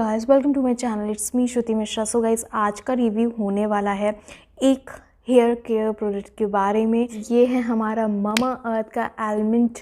Guys, welcome to my channel. It's me Shruti Mishra. So guys, आज का review होने वाला है एक हेयर केयर प्रोडक्ट के बारे में। ये है हमारा मामाअर्थ का almond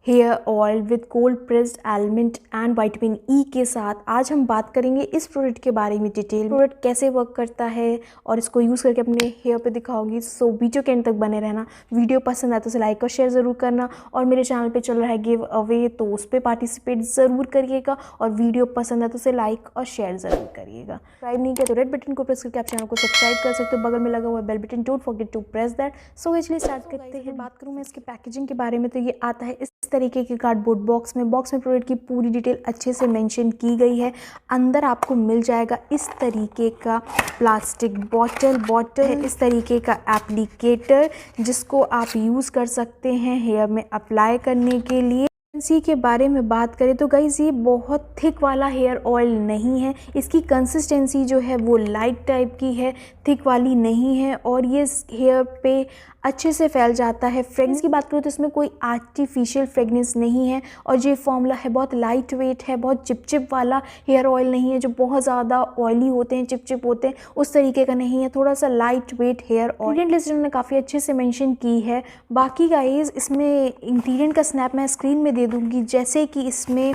hair oil with cold pressed almond and vitamin E के साथ। आज हम बात करेंगे इस प्रोडक्ट के बारे में डिटेल, प्रोडक्ट कैसे वर्क करता है और इसको यूज़ करके अपने हेयर पे दिखाऊंगी। सो वीडियो के एंड तक बने रहना। वीडियो पसंद आए तो उसे लाइक और शेयर ज़रूर करना, और मेरे चैनल पे चल रहा है गिव अवे, तो उस पर पार्टिसिपेट ज़रूर करिएगा, और वीडियो पसंद आए तो उसे लाइक और शेयर ज़रूर करिएगा। सब्सक्राइब नहीं किया तो रेड बटन को प्रेस करके आप चैनल को सब्सक्राइब कर सकते हो। बगल में लगा हुआ bell button, don't forget to press that. So चलिए स्टार्ट करते हैं। बात करूँ मैं इसके पैकेजिंग के बारे में, तो ये आता है इस तरीके के कार्डबोर्ड बॉक्स में प्रोडक्ट की पूरी डिटेल अच्छे से मेंशन की गई है। अंदर आपको मिल जाएगा इस तरीके का प्लास्टिक बॉटल है, इस तरीके का एप्लीकेटर जिसको आप यूज़ कर सकते हैं हेयर में अप्लाई करने के लिए। कंसिस्टेंसी के बारे में बात करें तो गाइज़, ये बहुत थिक वाला हेयर ऑयल नहीं है। इसकी कंसिस्टेंसी जो है वो लाइट टाइप की है, थिक वाली नहीं है, और ये हेयर पे अच्छे से फैल जाता है। फ्रेगनेंस की बात करूँ तो इसमें कोई आर्टिफिशियल फ्रेगनेंस नहीं है, और ये फॉर्मूला है बहुत लाइट वेट है, बहुत चिपचिप वाला हेयर ऑयल नहीं है जो बहुत ज़्यादा ऑयली होते हैं, चिपचिप होते हैं, उस तरीके का नहीं है। थोड़ा सा light weight hair oil. Ingredient list ने काफ़ी अच्छे से मेंशन की है। बाकी गाइज, इसमें इंग्रेडिएंट का स्नैप मैं स्क्रीन में दे दूँगी। जैसे कि इसमें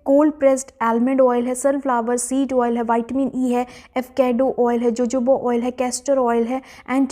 कोल्ड प्रेस्ड आलमंड ऑयल है, सनफ्लावर सीड ऑयल है, विटामिन ई है, एवोकाडो ऑयल है, जोजोबा ऑयल है, कैस्टर ऑयल है एंड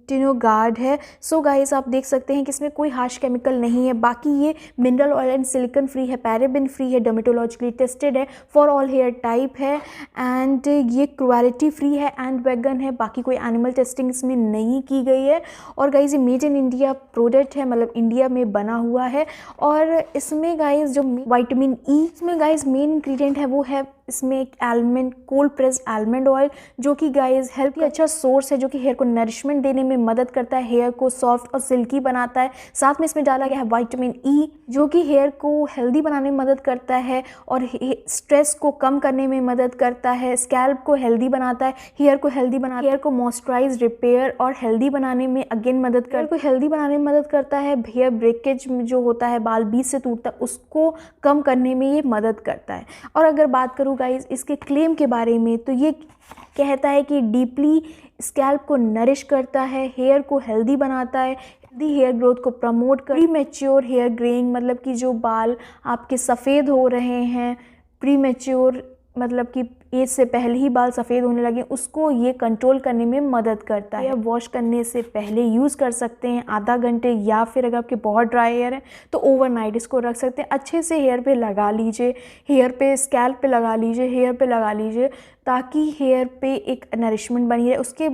टिनोगार्ड है। सो गाइस, आप देख सकते हैं कि इसमें कोई हार्श केमिकल नहीं है। बाकी ये mineral oil and silicon free है, पैराबेन फ्री है, डर्मेटोलॉजिकली टेस्टेड है, फॉर ऑल हेयर टाइप है, एंड ये क्रुएल्टी फ्री है एंड वेगन है। बाकी कोई एनिमल टेस्टिंग इसमें नहीं की गई है। और गाइज, ये मेड इन इंडिया प्रोडक्ट है, मतलब इंडिया में बना हुआ है। और इसमें गाइज जो विटामिन ई, इसमें गाइज मेन इंग्रेडिएंट है वो है इसमें एक almond, cold pressed almond oil, जो कि गाइज हेल्थ का अच्छा सोर्स है, जो कि हेयर को नरिशमेंट देने में मदद करता है, हेयर को सॉफ्ट और सिल्की बनाता है। साथ में इसमें डाला गया है विटामिन ई, जो कि हेयर को हेल्दी बनाने में मदद करता है और स्ट्रेस को कम करने में मदद करता है, स्कैल्प को हेल्दी बनाता है, हेयर को हेल्दी बना, हेयर को मॉइस्चराइज, रिपेयर और हेल्दी बनाने में अगेन मदद करता है। हेयर को हेल्दी बनाने में मदद करता है। हेयर ब्रेकेज जो होता है, बाल बीच से टूटता है, उसको कम करने में ये मदद करता है। और अगर बात करूँ गाइज इसके क्लेम के बारे में, तो ये कहता है कि डीपली स्कैल्प को नरिश करता है, हेयर को हेल्दी बनाता है, हेल्दी हेयर ग्रोथ को प्रमोट कर, प्री मैच्योर हेयर ग्रेइंग, मतलब कि जो बाल आपके सफ़ेद हो रहे हैं, प्री मैच्योर मतलब कि एज से पहले ही बाल सफ़ेद होने लगे, उसको ये कंट्रोल करने में मदद करता है। वॉश करने से पहले यूज़ कर सकते हैं, आधा घंटे, या फिर अगर आपके बहुत ड्राई हेयर है तो ओवरनाइट इसको रख सकते हैं। अच्छे से हेयर पे लगा लीजिए, हेयर पे स्कैल्प पे लगा लीजिए, हेयर पे लगा लीजिए, ताकि हेयर पे एक नरिशमेंट बनी रहे। उसके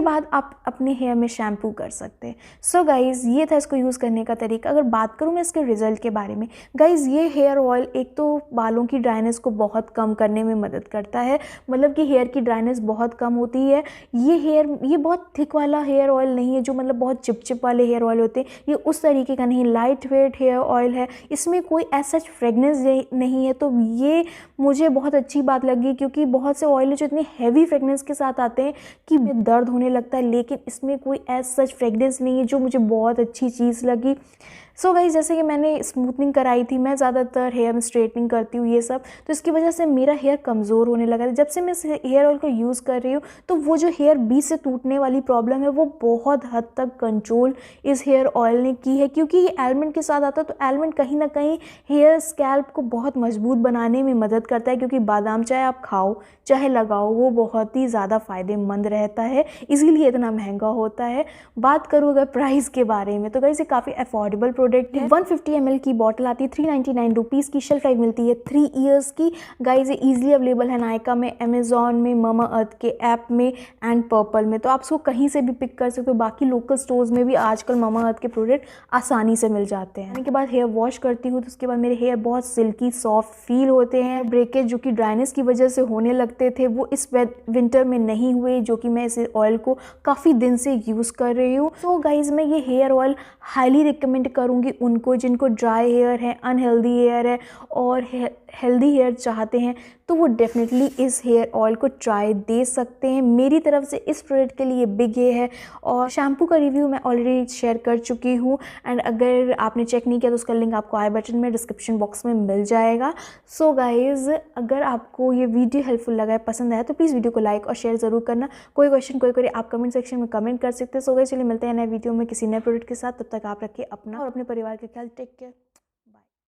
बाद आप अपने हेयर में शैम्पू कर सकते हैं। सो गाइज़, ये था इसको यूज़ करने का तरीका। अगर बात करूँ मैं इसके रिज़ल्ट के बारे में, गाइज़ ये हेयर ऑयल एक तो बालों की ड्राइनेस को बहुत कम करने में मदद करता है, मतलब कि हेयर की ड्राइनेस बहुत कम होती है। ये बहुत थिक वाला हेयर ऑयल नहीं है जो मतलब बहुत चिपचिप वाले हेयर ऑयल होते हैं, ये उस तरीके का नहीं, लाइट वेट हेयर ऑयल है। इसमें कोई ऐसा फ्रेगनेंस नहीं है, तो ये मुझे बहुत अच्छी बात लगी, क्योंकि बहुत से ऑयल जो इतने हैवी फ्रेगनेंस के साथ आते हैं कि दर्द होने लगता है, लेकिन इसमें कोई एज सच फ्रेगनेंस नहीं है, जो मुझे बहुत अच्छी चीज़ लगी। सो गाइस, जैसे कि मैंने स्मूथनिंग कराई थी, मैं ज़्यादातर हेयर में स्ट्रेटनिंग करती हूँ ये सब, तो इसकी वजह से मेरा हेयर कमज़ोर होने लगा था। जब से मैं इस हेयर ऑयल को यूज़ कर रही हूँ, तो वो जो हेयर बीच से टूटने वाली प्रॉब्लम है वो बहुत हद तक कंट्रोल इस हेयर ऑयल ने की है, क्योंकि ये आलमंड के साथ आता है। तो आलमंड कहीं ना कहीं हेयर स्कैल्प को बहुत मजबूत बनाने में मदद करता है, क्योंकि बादाम चाहे आप खाओ चाहे लगाओ, वो बहुत ही ज़्यादा फ़ायदेमंद रहता है, इसीलिए इतना महंगा होता है। बात करूँ अगर प्राइस के बारे में, तो गाइस ये काफ़ी अफोर्डेबल प्रोडक्ट है। 150 ml की बॉटल आती है, 399 रुपीज़ की। शेल्फ लाइफ मिलती है 3 ईयर्स की। गाइस ये ईजिली अवेलेबल है नायका में, अमेजॉन में, मामाअर्थ के ऐप में एंड पर्पल में, तो आप इसको कहीं से भी पिक कर सकते हो। बाकी लोकल स्टोर्स में भी आजकल मामाअर्थ के प्रोडक्ट आसानी से मिल जाते हैं। उसके बाद हेयर वॉश करती हूँ तो उसके बाद मेरे हेयर बहुत सिल्की सॉफ्ट फील होते हैं। ब्रेकेज जो कि ड्राइनेस की वजह से होने लगते थे, वो इस विंटर में नहीं हुए, जो कि मैं इस ऑयल को काफ़ी दिन से यूज़ कर रही हूँ। तो गाइज, मैं ये हेयर ऑयल हाईली रिकमेंड करूँगी उनको जिनको ड्राई हेयर है, अनहेल्दी हेयर है और हेल्दी हेयर चाहते हैं तो वो डेफिनेटली इस हेयर ऑयल को ट्राई दे सकते हैं। मेरी तरफ से इस प्रोडक्ट के लिए बिग ये है। और शैम्पू का रिव्यू मैं ऑलरेडी शेयर कर चुकी हूँ, एंड अगर आपने चेक नहीं किया तो उसका लिंक आपको आई बटन में डिस्क्रिप्शन बॉक्स में मिल जाएगा। सो गाइज़, अगर आपको ये वीडियो हेल्पफुल लगा है, पसंद आया, तो प्लीज़ वीडियो को लाइक और शेयर ज़रूर करना। कोई क्वेश्चन कोई क्वेरी आप कमेंट सेक्शन में कमेंट कर सकते हैं। सो गाइस, चलिए मिलते हैं नए वीडियो में किसी नए प्रोडक्ट के साथ। तब तक आप रखिए अपना और अपने परिवार का ख्याल। Take care.